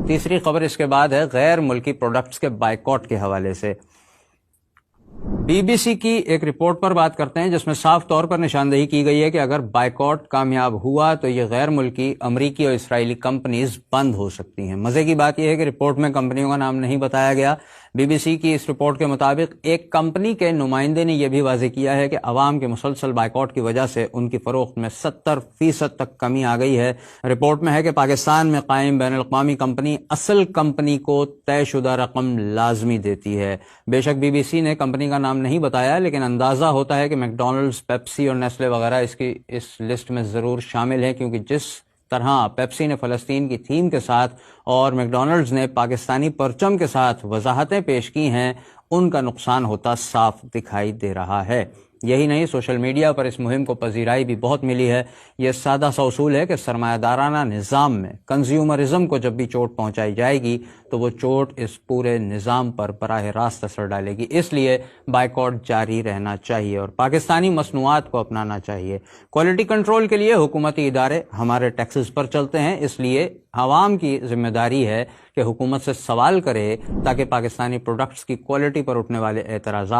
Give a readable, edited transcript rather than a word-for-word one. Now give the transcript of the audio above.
تیسری خبر اس کے بعد ہے غیر ملکی پروڈکٹس کے بائیکاٹ کے حوالے سے۔ بی بی سی کی ایک رپورٹ پر بات کرتے ہیں جس میں صاف طور پر نشاندہی کی گئی ہے کہ اگر بائیکاٹ کامیاب ہوا تو یہ غیر ملکی امریکی اور اسرائیلی کمپنیز بند ہو سکتی ہیں۔ مزے کی بات یہ ہے کہ رپورٹ میں کمپنیوں کا نام نہیں بتایا گیا۔ بی بی سی کی اس رپورٹ کے مطابق ایک کمپنی کے نمائندے نے یہ بھی واضح کیا ہے کہ عوام کے مسلسل بائیکاٹ کی وجہ سے ان کی فروخت میں 70% تک کمی آ گئی ہے۔ رپورٹ میں ہے کہ پاکستان میں قائم بین الاقوامی کمپنی اصل کمپنی کو طے شدہ رقم لازمی دیتی ہے۔ بے شک بی بی سی نے کمپنی کا نام نہیں بتایا، لیکن اندازہ ہوتا ہے کہ میک ڈونلڈز، پیپسی اور نیسلے وغیرہ اس لسٹ میں ضرور شامل ہیں، کیونکہ جس طرح پیپسی نے فلسطین کی تھیم کے ساتھ اور میک ڈونلڈز نے پاکستانی پرچم کے ساتھ وضاحتیں پیش کی ہیں، ان کا نقصان ہوتا صاف دکھائی دے رہا ہے۔ یہی نہیں، سوشل میڈیا پر اس مہم کو پذیرائی بھی بہت ملی ہے۔ یہ سادہ سا اصول ہے کہ سرمایہ دارانہ نظام میں کنزیومرزم کو جب بھی چوٹ پہنچائی جائے گی تو وہ چوٹ اس پورے نظام پر براہ راست اثر ڈالے گی۔ اس لیے بائیکاٹ جاری رہنا چاہیے اور پاکستانی مصنوعات کو اپنانا چاہیے۔ کوالٹی کنٹرول کے لیے حکومتی ادارے ہمارے ٹیکسز پر چلتے ہیں، اس لیے عوام کی ذمہ داری ہے کہ حکومت سے سوال کرے تاکہ پاکستانی پروڈکٹس کی کوالٹی پر اٹھنے والے اعتراضات